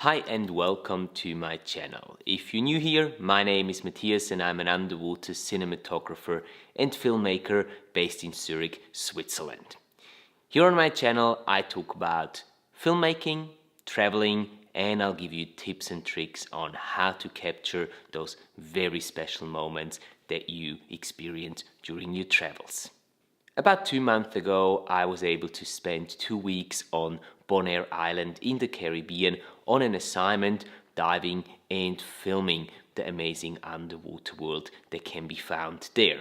Hi and welcome to my channel. If you're new here, my name is Matthias and I'm an underwater cinematographer and filmmaker based in Zurich, Switzerland. Here on my channel I talk about filmmaking, traveling, and I'll give you tips and tricks on how to capture those very special moments that you experience during your travels. About 2 months ago, I was able to spend 2 weeks on Bonaire Island in the Caribbean on an assignment diving and filming the amazing underwater world that can be found there.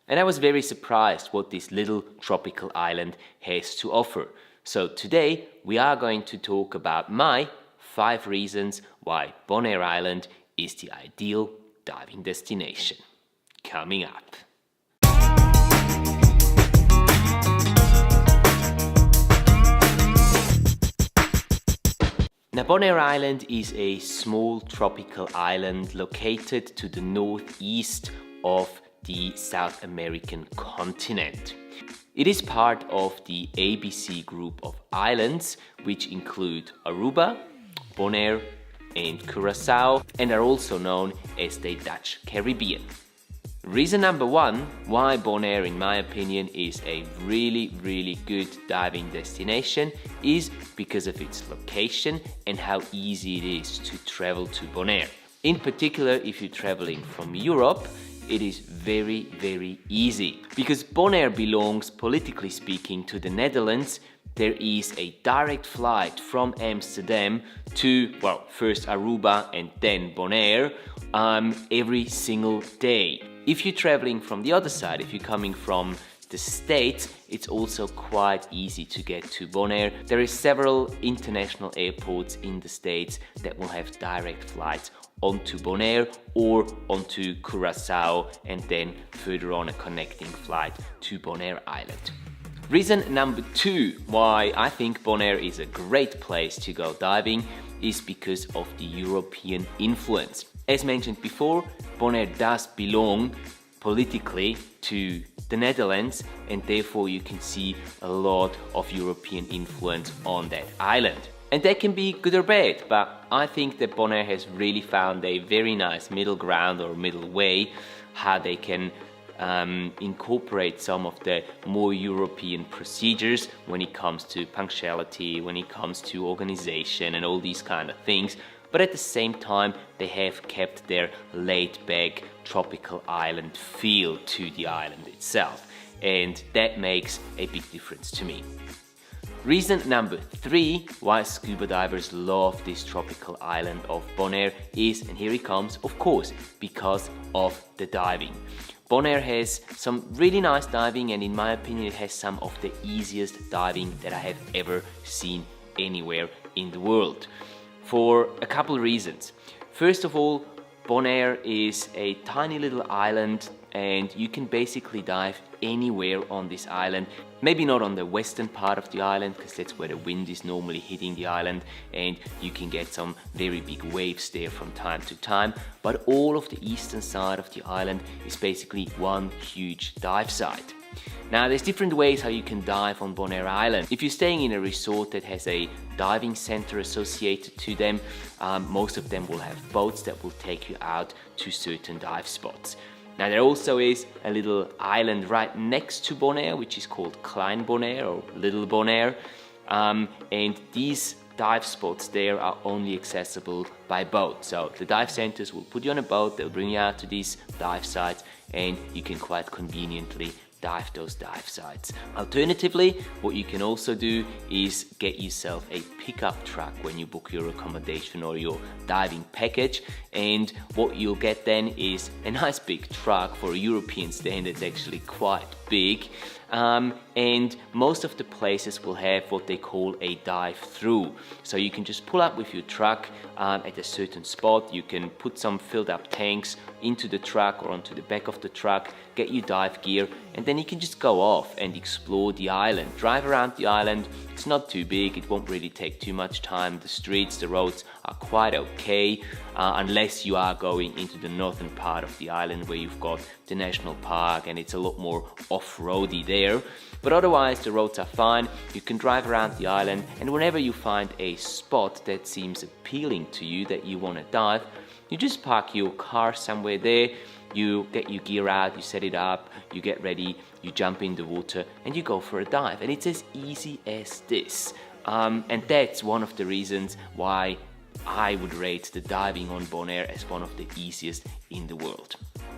And I was very surprised what this little tropical island has to offer. So today we are going to talk about my 5 reasons why Bonaire Island is the ideal diving destination. Coming up. Now, Bonaire Island is a small tropical island located to the northeast of the South American continent. It is part of the ABC group of islands, which include Aruba, Bonaire, and Curaçao, and are also known as the Dutch Caribbean. Reason number 1 why Bonaire, in my opinion, is a really good diving destination is because of its location and how easy it is to travel to Bonaire. In particular, if you're traveling from Europe, it is very easy. Because Bonaire belongs, politically speaking, to the Netherlands, there is a direct flight from Amsterdam to, well, first Aruba and then Bonaire every single day. If you're traveling from the other side, if you're coming from the States, it's also quite easy to get to Bonaire. There are several international airports in the States that will have direct flights onto Bonaire or onto Curaçao, and then further on a connecting flight to Bonaire Island. Reason number 2 why I think Bonaire is a great place to go diving is because of the European influence. As mentioned before, Bonaire does belong politically to the Netherlands, and therefore you can see a lot of European influence on that island. And that can be good or bad, but I think that Bonaire has really found a very nice middle ground or middle way how they can incorporate some of the more European procedures when it comes to punctuality, when it comes to organization and all these kind of things. But at the same time, they have kept their laid-back tropical island feel to the island itself. And that makes a big difference to me. Reason number 3 why scuba divers love this tropical island of Bonaire is, and here it comes, of course, because of the diving. Bonaire has some really nice diving, and in my opinion it has some of the easiest diving that I have ever seen anywhere in the world. For a couple of reasons. First of all, Bonaire is a tiny little island and you can basically dive anywhere on this island. Maybe not on the western part of the island, because that's where the wind is normally hitting the island and you can get some very big waves there from time to time. But all of the eastern side of the island is basically one huge dive site. Now, there's different ways how you can dive on Bonaire Island. If you're staying in a resort that has a diving center associated to them, most of them will have boats that will take you out to certain dive spots. Now, there also is a little island right next to Bonaire, which is called Klein Bonaire or Little Bonaire. And these dive spots there are only accessible by boat. So the dive centers will put you on a boat, they'll bring you out to these dive sites, and you can quite conveniently dive those dive sites. Alternatively, what you can also do is get yourself a pickup truck when you book your accommodation or your diving package, and what you'll get then is a nice big truck. For European standards, actually quite big, and most of the places will have what they call a dive-through. So you can just pull up with your truck at a certain spot. You can put some filled up tanks into the truck or onto the back of the truck, get your dive gear, and then you can just go off and explore the island. Drive around the island. It's not too big, it won't really take too much time. The streets, the roads are quite okay, unless you are going into the northern part of the island where you've got the national park and it's a lot more off-roady there. But otherwise the roads are fine, you can drive around the island, and whenever you find a spot that seems appealing to you that you want to dive, you just park your car somewhere there, you get your gear out, you set it up, you get ready, you jump in the water and you go for a dive. And it's as easy as this. And that's one of the reasons why I would rate the diving on Bonaire as one of the easiest in the world.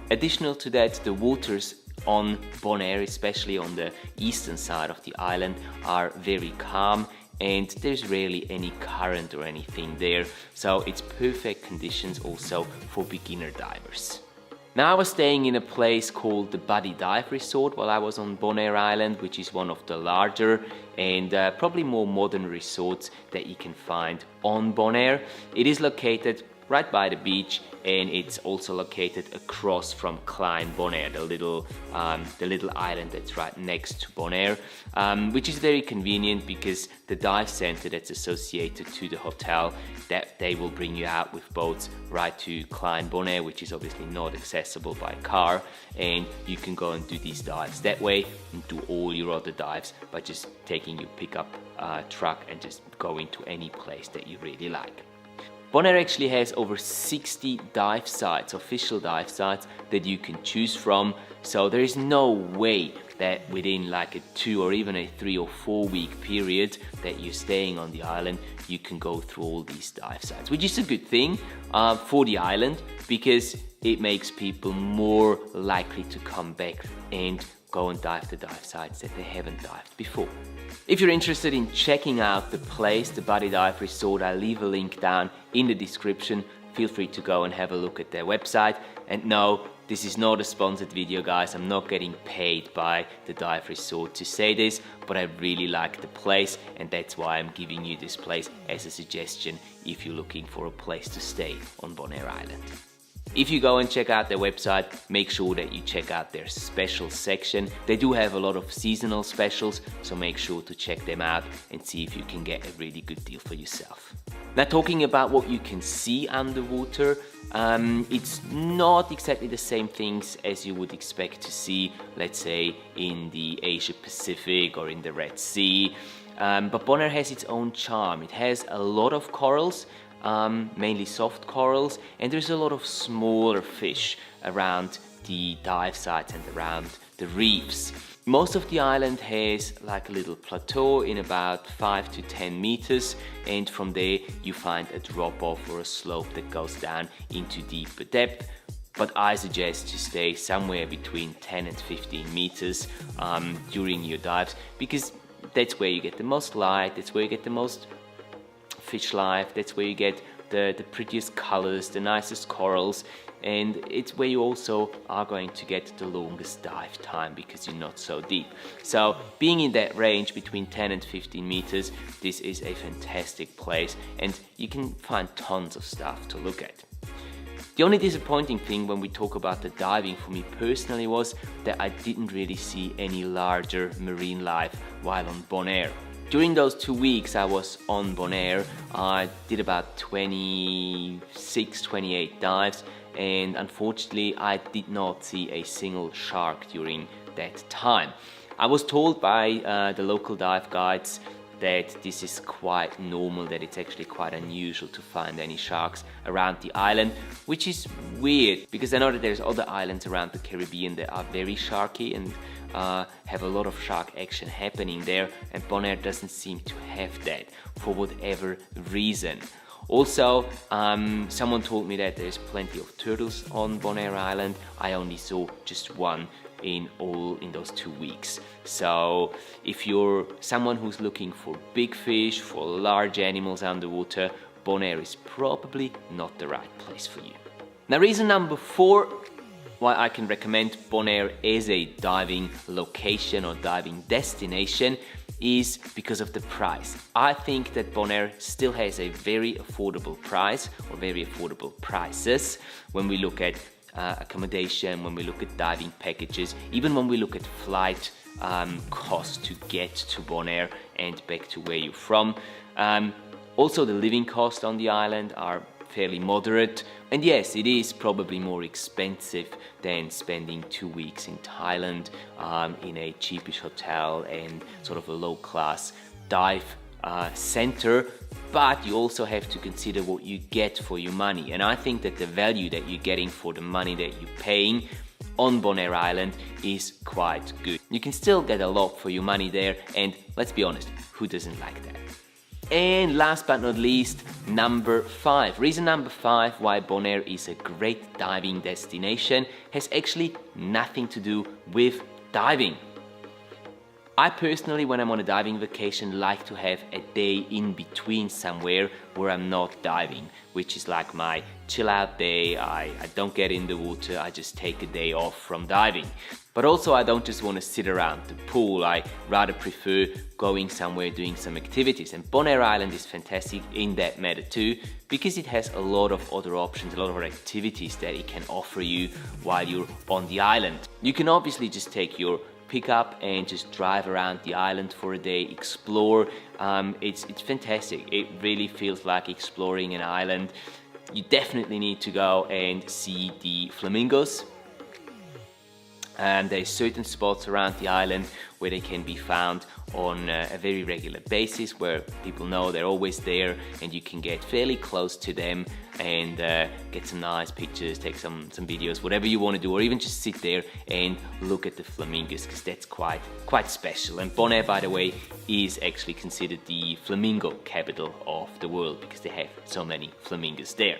Additional to that, the waters on Bonaire, especially on the eastern side of the island, are very calm and there's rarely any current or anything there, so it's perfect conditions also for beginner divers. Now I was staying in a place called the Buddy Dive Resort while I was on Bonaire Island, which is one of the larger and probably more modern resorts that you can find on Bonaire. It is located right by the beach, and it's also located across from Klein Bonaire, the little island that's right next to Bonaire, which is very convenient because the dive center that's associated to the hotel, that they will bring you out with boats right to Klein Bonaire, which is obviously not accessible by car, and you can go and do these dives that way and do all your other dives by just taking your pickup truck and just going to any place that you really like. Bonaire actually has over 60 dive sites, official dive sites, that you can choose from, so there is no way that within like a 2 or even a 3 or 4 week period that you're staying on the island, you can go through all these dive sites, which is a good thing for the island because it makes people more likely to come back and go and dive the dive sites that they haven't dived before. If you're interested in checking out the place, the Buddy Dive Resort, I'll leave a link down in the description. Feel free to go and have a look at their website. And no, this is not a sponsored video, guys. I'm not getting paid by the dive resort to say this, but I really like the place, and that's why I'm giving you this place as a suggestion if you're looking for a place to stay on Bonaire Island. If you go and check out their website, make sure that you check out their special section. They do have a lot of seasonal specials, so make sure to check them out and see if you can get a really good deal for yourself. Now, talking about what you can see underwater, it's not exactly the same things as you would expect to see, let's say, in the Asia Pacific or in the Red Sea. But Bonaire has its own charm. It has a lot of corals, mainly soft corals, and there's a lot of smaller fish around the dive sites and around the reefs. Most of the island has like a little plateau in about 5 to 10 meters, and from there you find a drop off or a slope that goes down into deeper depth. But I suggest to stay somewhere between 10 and 15 meters during your dives, because that's where you get the most light, that's where you get the most fish life, that's where you get the prettiest colors, the nicest corals, and it's where you also are going to get the longest dive time because you're not so deep. So being in that range between 10 and 15 meters, this is a fantastic place, and you can find tons of stuff to look at. The only disappointing thing when we talk about the diving for me personally was that I didn't really see any larger marine life while on Bonaire. During those 2 weeks I was on Bonaire, I did about 26, 28 dives, and unfortunately I did not see a single shark during that time. I was told by the local dive guides that this is quite normal, that it's actually quite unusual to find any sharks around the island, which is weird because I know that there's other islands around the Caribbean that are very sharky and have a lot of shark action happening there, and Bonaire doesn't seem to have that for whatever reason. Also, someone told me that there's plenty of turtles on Bonaire Island. I only saw just one in those 2 weeks. So if you're someone who's looking for big fish, for large animals underwater, Bonaire is probably not the right place for you. Now, reason number 4 why I can recommend Bonaire as a diving location or diving destination is because of the price. I think that Bonaire still has a very affordable price, or very affordable prices, when we look at accommodation, when we look at diving packages, even when we look at flight costs to get to Bonaire and back to where you're from. Also, the living costs on the island are fairly moderate. And yes, it is probably more expensive than spending 2 weeks in Thailand in a cheapish hotel and sort of a low-class dive center, but you also have to consider what you get for your money. And I think that the value that you're getting for the money that you're paying on Bonaire Island is quite good. You can still get a lot for your money there, and let's be honest, who doesn't like that? And last but not least, number 5. Reason number 5 why Bonaire is a great diving destination has actually nothing to do with diving. I personally, when I'm on a diving vacation, like to have a day in between somewhere where I'm not diving, which is like my chill out day. I don't get in the water, I just take a day off from diving. But also I don't just want to sit around the pool, I rather prefer going somewhere, doing some activities. And Bonaire Island is fantastic in that matter too, because it has a lot of other options, a lot of activities that it can offer you while you're on the island. You can obviously just take your pickup and just drive around the island for a day, explore. It's fantastic. It really feels like exploring an island. You definitely need to go and see the flamingos. There's certain spots around the island where they can be found on a very regular basis, where people know they're always there and you can get fairly close to them and get some nice pictures, take some videos, whatever you want to do, or even just sit there and look at the flamingos, because that's quite special. And Bonaire, by the way, is actually considered the flamingo capital of the world because they have so many flamingos there.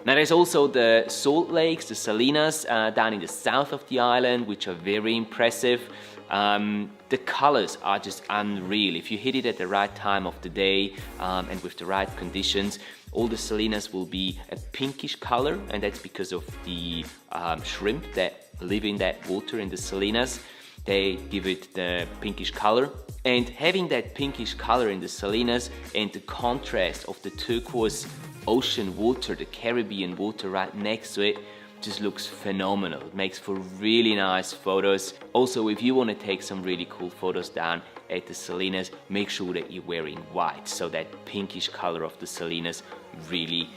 Now there's also the salt lakes, the salinas down in the south of the island, which are very impressive. The colors are just unreal. If you hit it at the right time of the day and with the right conditions, all the salinas will be a pinkish color, and that's because of the shrimp that live in that water in the salinas. They give it the pinkish color. And having that pinkish color in the salinas and the contrast of the turquoise ocean water, the Caribbean water right next to it, just looks phenomenal. It makes for really nice photos. Also, if you want to take some really cool photos down at the salinas, make sure that you're wearing white, so that pinkish color of the salinas really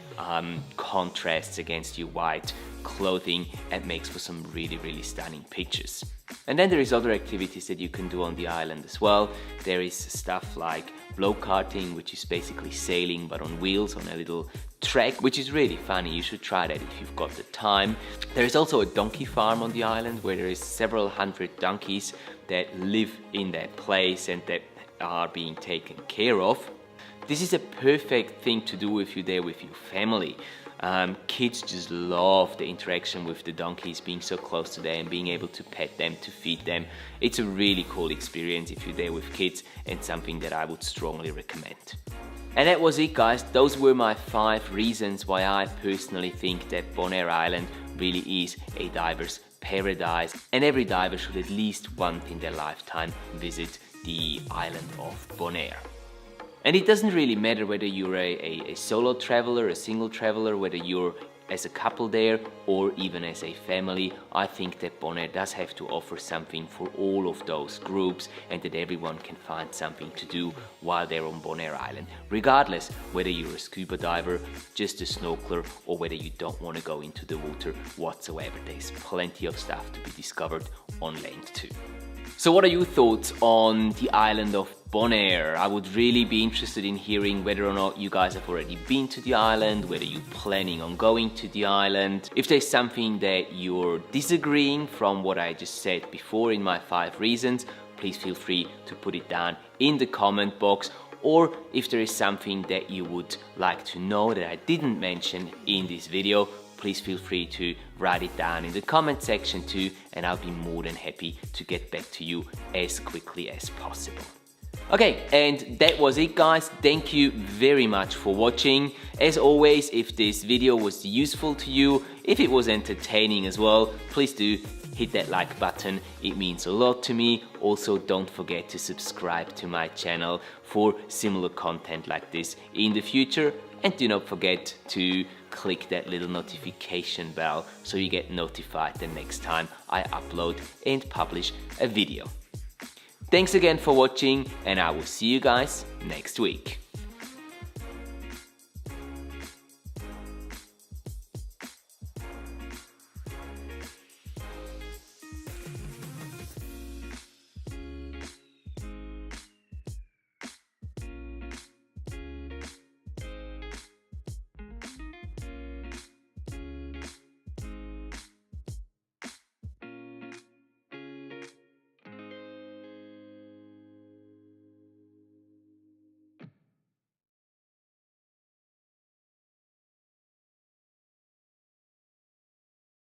contrasts against your white clothing and makes for some really stunning pictures. And then there is other activities that you can do on the island as well. There is stuff like blow karting, which is basically sailing but on wheels on a little track, which is really funny. You should try that if you've got the time. There is also a donkey farm on the island where there is several hundred donkeys that live in that place and that are being taken care of. This is a perfect thing to do if you're there with your family. Kids just love the interaction with the donkeys, being so close to them, being able to pet them, to feed them. It's a really cool experience if you're there with kids, and something that I would strongly recommend. And that was it, guys. Those were my 5 reasons why I personally think that Bonaire Island really is a diver's paradise, and every diver should at least once in their lifetime visit the island of Bonaire. And it doesn't really matter whether you're a solo traveler, a single traveler, whether you're as a couple there or even as a family. I think that Bonaire does have to offer something for all of those groups, and that everyone can find something to do while they're on Bonaire Island, regardless whether you're a scuba diver, just a snorkeler, or whether you don't want to go into the water whatsoever. There's plenty of stuff to be discovered on land too. So what are your thoughts on the island of Bonaire? I would really be interested in hearing whether or not you guys have already been to the island, whether you're planning on going to the island. If there's something that you're disagreeing from what I just said before in my 5 reasons, please feel free to put it down in the comment box. Or if there is something that you would like to know that I didn't mention in this video, please feel free to write it down in the comment section too, and I'll be more than happy to get back to you as quickly as possible. Okay, and that was it, guys. Thank you very much for watching. As always, if this video was useful to you, if it was entertaining as well, please do hit that like button. It means a lot to me. Also, don't forget to subscribe to my channel for similar content like this in the future. And do not forget to click that little notification bell so you get notified the next time I upload and publish a video. Thanks again for watching, and I will see you guys next week.